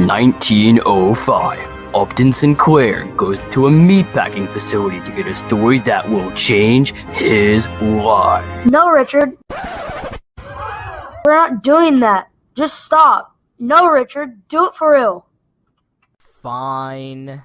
1905, Upton Sinclair goes to a meatpacking facility to get a story that will change his life. No, Richard. We're not doing that. Just stop. No, Richard. Do it for real. Fine.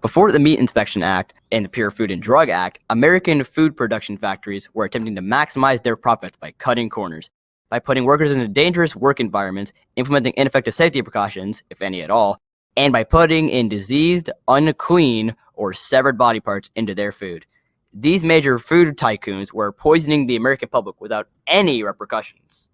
Before the Meat Inspection Act and the Pure Food and Drug Act, American food production factories were attempting to maximize their profits by cutting corners, by putting workers into dangerous work environments, implementing ineffective safety precautions, if any at all, and by putting in diseased, unclean, or severed body parts into their food. These major food tycoons were poisoning the American public without any repercussions.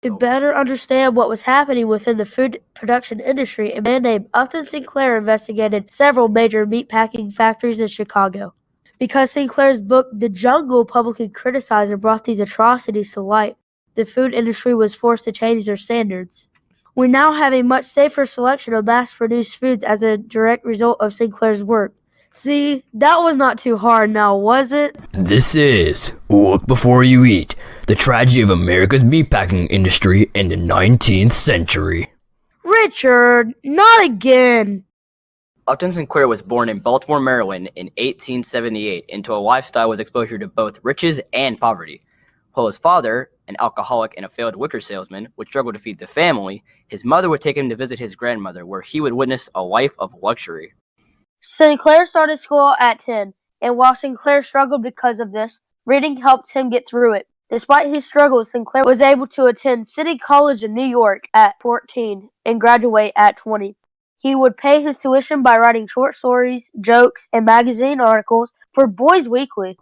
To better understand what was happening within the food production industry, a man named Upton Sinclair investigated several major meatpacking factories in Chicago. Because Sinclair's book, The Jungle, publicly criticized and brought these atrocities to light, the food industry was forced to change their standards. We now have a much safer selection of mass-produced foods as a direct result of Sinclair's work. See, that was not too hard now, was it? This is Look Before You Eat, the tragedy of America's meatpacking industry in the 19th century. Richard, not again! Upton Sinclair was born in Baltimore, Maryland in 1878 into a lifestyle with exposure to both riches and poverty. While his father, an alcoholic and a failed wicker salesman, would struggle to feed the family, his mother would take him to visit his grandmother, where he would witness a life of luxury. Sinclair started school at 10, and while Sinclair struggled because of this, reading helped him get through it. Despite his struggles, Sinclair was able to attend City College in New York at 14 and graduate at 20. He would pay his tuition by writing short stories, jokes, and magazine articles for Boys Weekly.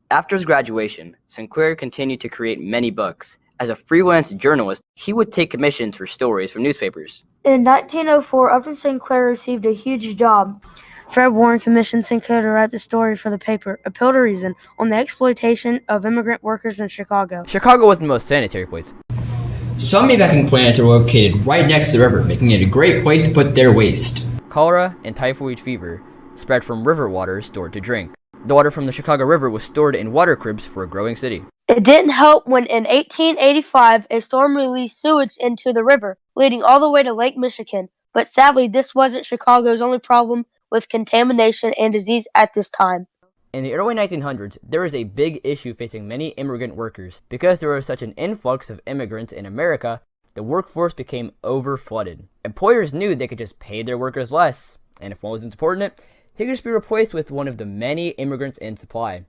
After his graduation, Sinclair continued to create many books. As a freelance journalist, he would take commissions for stories from newspapers. In 1904, Upton Sinclair received a huge job. Fred Warren commissioned Sinclair to write the story for the paper, Appeal to Reason, on the exploitation of immigrant workers in Chicago. Chicago wasn't the most sanitary place. Some meatpacking plants are located right next to the river, making it a great place to put their waste. Cholera and typhoid fever spread from river water stored to drink. The water from the Chicago River was stored in water cribs for a growing city. It didn't help when in 1885 a storm released sewage into the river, leading all the way to Lake Michigan. But sadly, this wasn't Chicago's only problem with contamination and disease at this time. In the early 1900s, there was a big issue facing many immigrant workers. Because there was such an influx of immigrants in America, the workforce became overflooded. Employers knew they could just pay their workers less, and if one wasn't supporting it, he could just be replaced with one of the many immigrants in supply.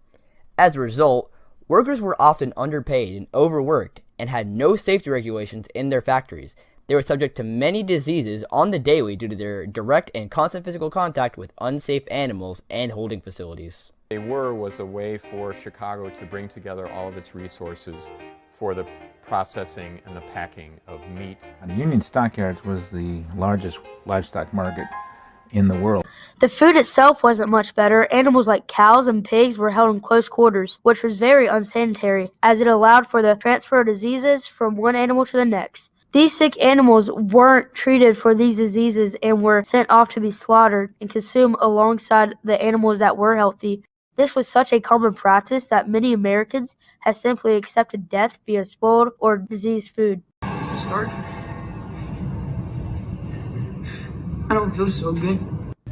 As a result, workers were often underpaid and overworked and had no safety regulations in their factories. They were subject to many diseases on the daily due to their direct and constant physical contact with unsafe animals and holding facilities. They was a way for Chicago to bring together all of its resources for the processing and the packing of meat. The Union Stockyards was the largest livestock market in the world. The food itself wasn't much better. Animals like cows and pigs were held in close quarters, which was very unsanitary, as it allowed for the transfer of diseases from one animal to the next. These sick animals weren't treated for these diseases and were sent off to be slaughtered and consumed alongside the animals that were healthy. This was such a common practice that many Americans had simply accepted death via spoiled or diseased food. Start. I don't feel so good.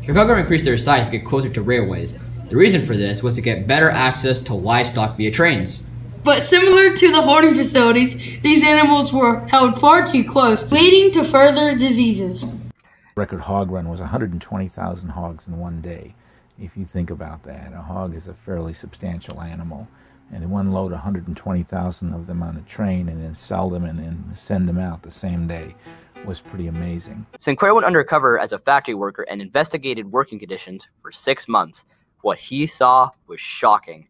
Chicago increased their size to get closer to railways. The reason for this was to get better access to livestock via trains. But similar to the holding facilities, these animals were held far too close, leading to further diseases. Record hog run was 120,000 hogs in one day. If you think about that, a hog is a fairly substantial animal, and in one load 120,000 of them on a train and then sell them and then send them out the same day was pretty amazing. Sinclair went undercover as a factory worker and investigated working conditions for 6 months. What he saw was shocking.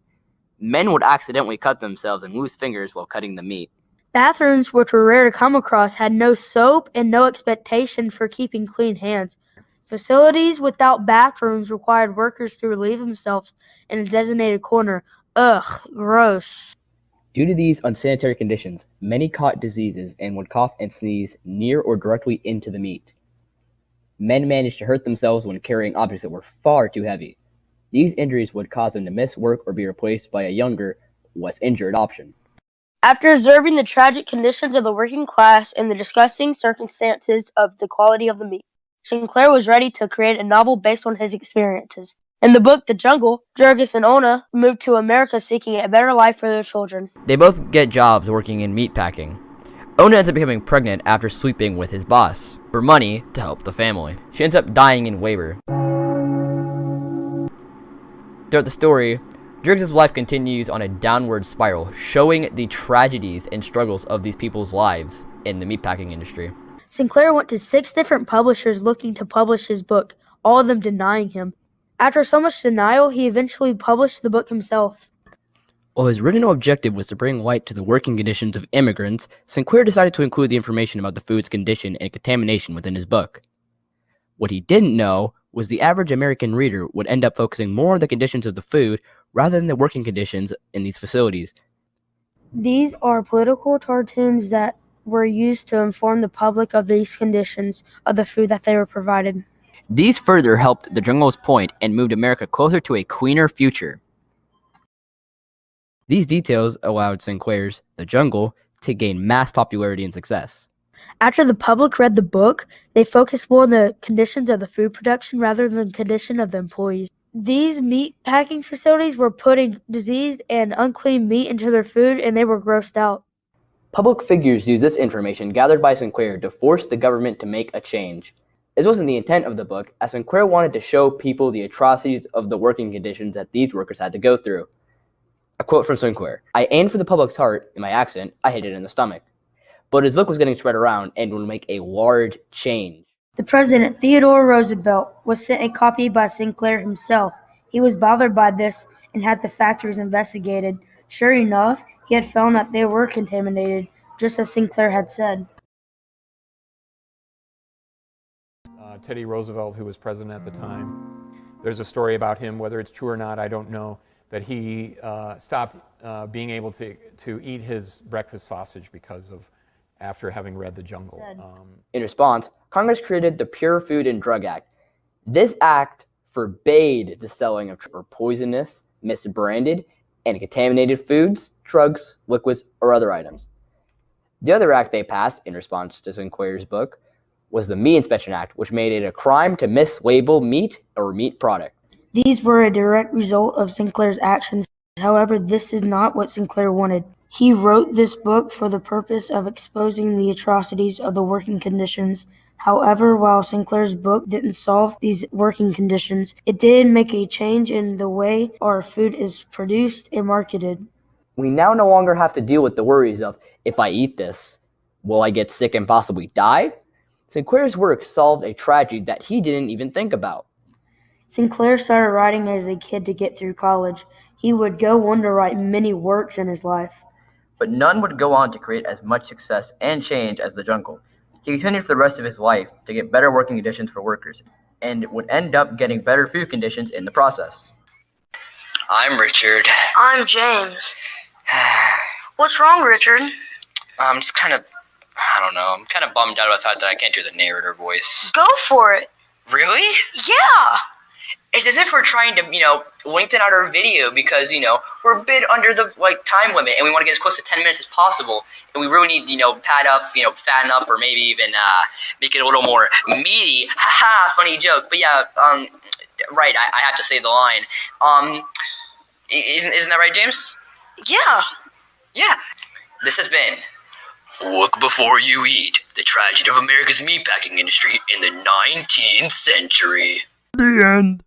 Men would accidentally cut themselves and lose fingers while cutting the meat. Bathrooms, which were rare to come across, had no soap and no expectation for keeping clean hands. Facilities without bathrooms required workers to relieve themselves in a designated corner. Ugh, gross. Due to these unsanitary conditions, many caught diseases and would cough and sneeze near or directly into the meat. Men managed to hurt themselves when carrying objects that were far too heavy. These injuries would cause them to miss work or be replaced by a younger, less injured option. After observing the tragic conditions of the working class and the disgusting circumstances of the quality of the meat, Sinclair was ready to create a novel based on his experiences. In the book The Jungle, Jurgis and Ona moved to America seeking a better life for their children. They both get jobs working in meatpacking. Ona ends up becoming pregnant after sleeping with his boss for money to help the family. She ends up dying in labor. Throughout the story, Jurgis' life continues on a downward spiral, showing the tragedies and struggles of these people's lives in the meatpacking industry. Sinclair went to 6 different publishers looking to publish his book, all of them denying him. After so much denial, he eventually published the book himself. While his original objective was to bring light to the working conditions of immigrants, Sinclair decided to include the information about the food's condition and contamination within his book. What he didn't know was the average American reader would end up focusing more on the conditions of the food rather than the working conditions in these facilities. These are political cartoons that were used to inform the public of these conditions of the food that they were provided. These further helped the Jungle's point and moved America closer to a cleaner future. These details allowed Sinclair's The Jungle to gain mass popularity and success. After the public read the book, they focused more on the conditions of the food production rather than the condition of the employees. These meat packing facilities were putting diseased and unclean meat into their food, and they were grossed out. Public figures used this information gathered by Sinclair to force the government to make a change. This wasn't the intent of the book, as Sinclair wanted to show people the atrocities of the working conditions that these workers had to go through. A quote from Sinclair: "I aimed for the public's heart. In my accent, I hit it in the stomach." But his book was getting spread around and would make a large change. The President, Theodore Roosevelt, was sent a copy by Sinclair himself. He was bothered by this and had the factories investigated. Sure enough, he had found that they were contaminated, just as Sinclair had said. Teddy Roosevelt, who was president at the time, there's a story about him, whether it's true or not, I don't know, that he stopped being able to eat his breakfast sausage because of after having read The Jungle. In response, Congress created the Pure Food and Drug Act. This act forbade the selling of poisonous, misbranded, and contaminated foods, drugs, liquids, or other items. The other act they passed in response to Sinclair's book was the Meat Inspection Act, which made it a crime to mislabel meat or meat product. These were a direct result of Sinclair's actions. However, this is not what Sinclair wanted. He wrote this book for the purpose of exposing the atrocities of the working conditions. However, while Sinclair's book didn't solve these working conditions, it did make a change in the way our food is produced and marketed. We now no longer have to deal with the worries of, if I eat this, will I get sick and possibly die? Sinclair's work solved a tragedy that he didn't even think about. Sinclair started writing as a kid to get through college. He would go on to write many works in his life. But none would go on to create as much success and change as The Jungle. He continued for the rest of his life to get better working conditions for workers, and would end up getting better food conditions in the process. I'm Richard. I'm James. What's wrong, Richard? I'm just kind of bummed out about the fact that I can't do the narrator voice. Go for it. Really? Yeah. It's as if we're trying to, lengthen out our video because, we're a bit under the, time limit and we want to get as close to 10 minutes as possible. And we really need, pad up, fatten up, or maybe even, make it a little more meaty. Haha, funny joke. But yeah, right, I have to say the line. Isn't that right, James? Yeah. Yeah. This has been Look Before You Eat, the tragedy of America's meatpacking industry in the 19th century. The end.